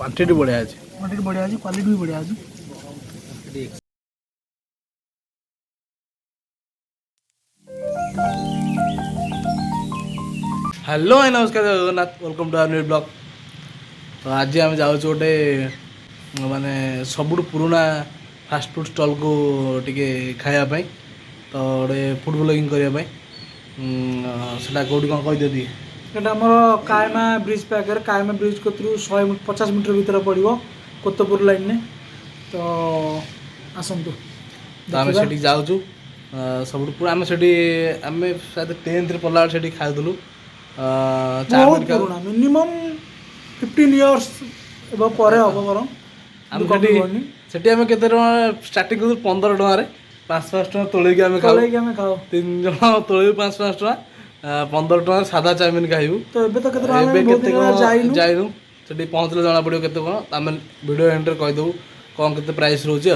Quantity बढ़िया है। Quality भी बढ़िया है। हेलो नमस्कार Jagannath welcome to our new blog. तो आज आम जाऊँ गोटे माने सब पुराना फास्ट फूड स्टॉल को टिके खायापाई तो गोटे फूड ब्लॉगिंग करने से कौटी कौन कहीदे आमर कायमा ब्रिज पाखे कायमा ब्रिज कतरू 150 मीटर भीतर पड़ो कोतपुर लाइन ने तो आसतु तो आम से जाऊँ सब पूरा आम से आम शायद 10th पढ़ला से खाऊलु बहुत पुराना मिनिमम 15 इयर्स पर हम बर से आम के स्टार्टिंग करूँ 15 टकर 5-5 टका तोलिकी आम खाऊ 3 जन तोलू 5-5 टका 15 टका सादा चाउमिन खाइबू। तो जाइनु से पहुँचले जना पड़ो के आम भिडियो एंड कहीदेबू कौन के प्राइस रोचे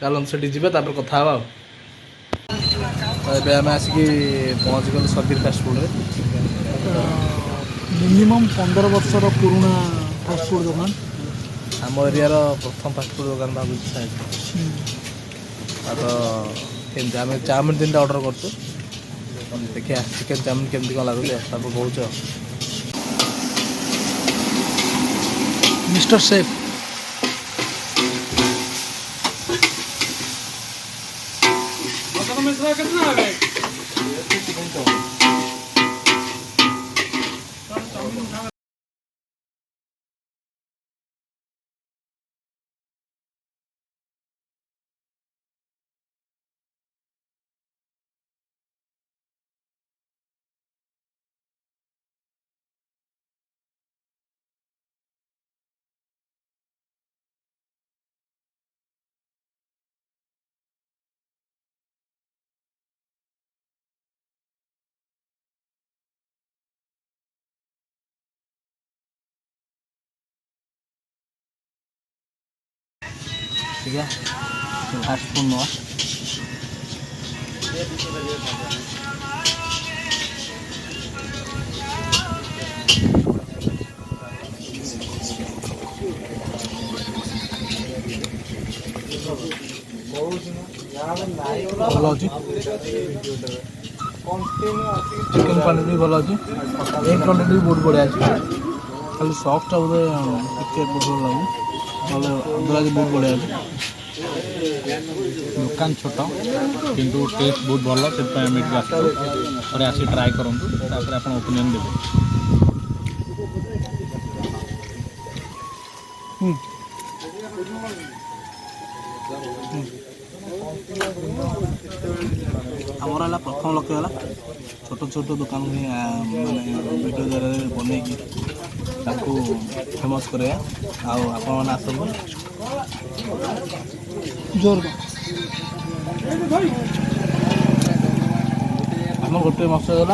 चलो से जापर कथा हाँ। तो आम आसिक पहुँच गलु सबीर फास्ट फूड मिनिमम 15 वर्षर पुराना फास्ट फूड दुकान आम एरिया प्रथम फास्ट फूड दुकान भाव तो आम चाउमिन 3टा ऑर्डर करछु देखिए चिकेन चाउमिन केमती कौन लगुच सब कौच मिस्टर शेफ ठीक है फास्ट फूड नुआ भल अच्छी चिकेन क्वालिटी भल अच्छी एग क्वालिटी भी बहुत बढ़िया अच्छी खाली सॉफ्टा बोधे बहुत भल लगे अंदर बहुत बढ़िया अच्छे दुकान छोट किंतु टेस्ट बहुत भल से आसी ट्राए करूँ आप ओपिनियन देते। आमर है प्रथम लक्ष्य है छोट छोट दुकान माने वीडियो द्वारा बनईकि फेमस कर आसतु जोर आम गोटे मकसद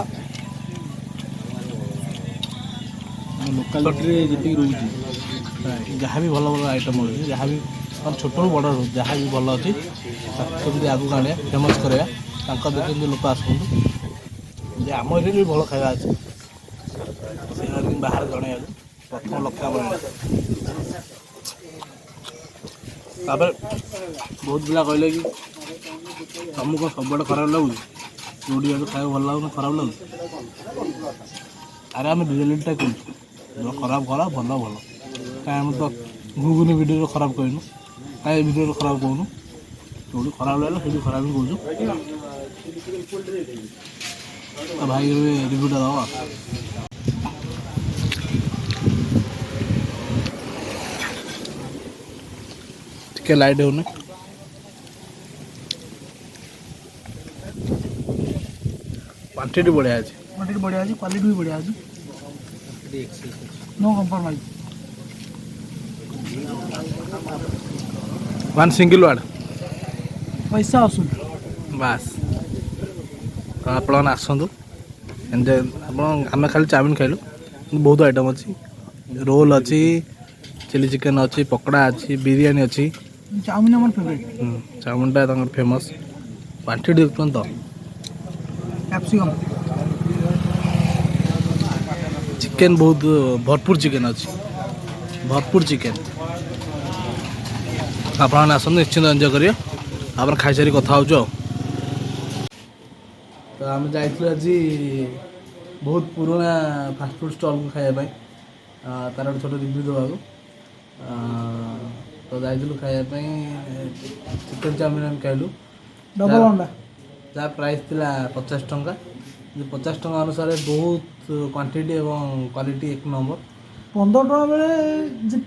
लोकालिटी जी रोचे जहाँ भी भल भल आइटम मिलूँ जहाँ भी छोट बड़ रो जहाँ भी भल अच्छी कमी आगे आने फेमस कराया देखते लोक आसतु आम एरिया भी भल खाଇବା अच्छे से बाहर जन प्रथम लक्ष्य तापर बहुत पिला कहले कि तुमको सब खराब लगुच जोड़ी खाया भल लगुन खराब लगुच अरे आम रियलिटा कहूँ खराब खराब भल भल कहीं तो गुगुनी वीडियो खराब कहनु कहीं वीडियो खराब कहूँ जो खराब लगे से खराब ही कहूँ तो भाई रिव्यूटा दवा टिके लाइट होने क्वांटिटी बढ़िया है क्वालिटी भी बढ़िया है। No compromise one single word पैसा आसुन बास तो आप आसतु एंजॉय आम खाली चाउमिन खाइलु बहुत आइटम अच्छी रोल अच्छी चिली चिकेन अच्छी पकड़ा अच्छी बिरयानी अच्छी चाउमिन हमार फेवरेट चाउमिनटा फेमस क्वांटिटी देखुन तो कैप्सिकम चिकेन बहुत भरपूर चिकेन अच्छी भरपूर चिकेन आपण आसନ୍ତୁ निश्चित एंजॉय करिए आपण खाई कथा हो तो आम जाइलु आज बहुत पुराना फास्टफुड स्टॉल को खाइबा तार गोटे छोट रिव्यू देवा तो जाइलु खाइबा चिकेन चाउमिन आम खाइलु डबल अंडा जहाँ प्राइस थिला 50 टंका 50 टंका अनुसार बहुत क्वांटिटी एवं क्वालिटी एक नंबर 15 टका बेले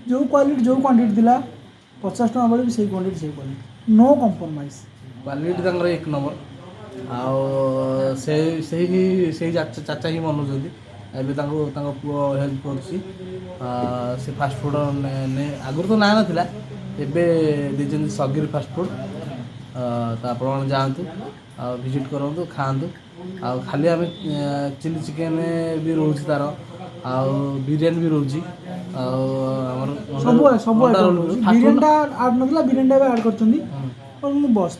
जो क्वांटिटी थिला 50 टका बेले भी सही क्वांटिटी नो कॉम्प्रोमाइज क्वालिटी तंगर एक नंबर आओ से चाचा ही मनुंट एवं पुओ हेल्प कर फास्ट फूड आगुरी तो ना नाला एवं सगिर फास्ट फूड तो आप जातु विजिट करूँ खातु खाली आम चिली चिकेन भी रोचे तार बिरियानी भी रोचे बिरियानी आड नथला बिरियानी ऐड करछंदी और मु बस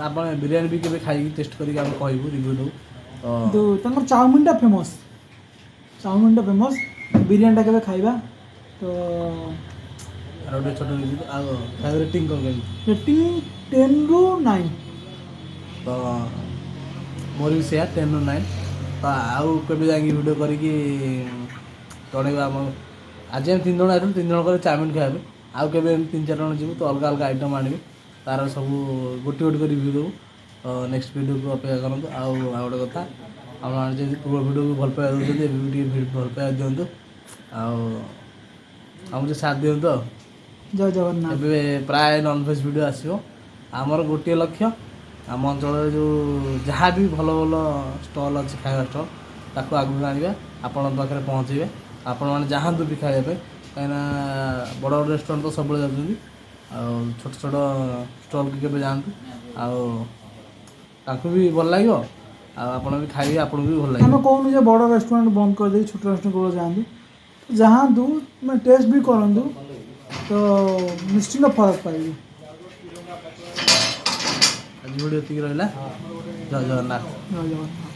आप बिरियानी भी केबे खाई टेस्ट करके हम कहबू रिव्यू दो तो तंगर चाउमिनटा फेमस बिरियानीटा केबे खाइबा तो और छोट रिव्यू रेटिंग कर रेटिंग 10 ରୁ 9 तो मोर भी से 10 ରୁ 9 तो आउ केबे जाई वीडियो करके तणेबा आज हम 3 जन आइल 3 जन कर चाउमिन खाइबे आउ केबे 3-4 जन जीवु तो अलग अलग आइटम आनिबे तार सब गोटे गोटे कर रिव्यू देबू नेक्स्ट वीडियो को अपेक्षा करते आउ गोटे कथा आप पूर्व वीडियो को भल पाइबा दूसरे भल पाइबा दिंतु आम साथ दिंतु जय जगन्नाथ ए प्राय नॉनवेज वीडियो आसो आमर गोटे लक्ष्य आम अंचल जो जहाँ भी भल भल स्टल अच्छी खाଇବା स्टल ताको आगू आने आपण पाखे पहुँचे आपण मैंने जहाँतु भी खाइबा कहीं बड़ बड़ रेस्टोरेंट तो सब जाती छोट छोट स्टल के केबे जातु आपको भी भल लगे आपण भी खाइए आपको भी भल लगे हम कहूँ जो बड़ रेस्टोरेंट बंद कर दे छोट रेस्टोरेंट को जातु जहाँ तू मैं टेस्ट भी करूँ तो निश्चित फरक पाइबी आज वीडियो रहा जय जगन्नाथ जय जगन्नाथ।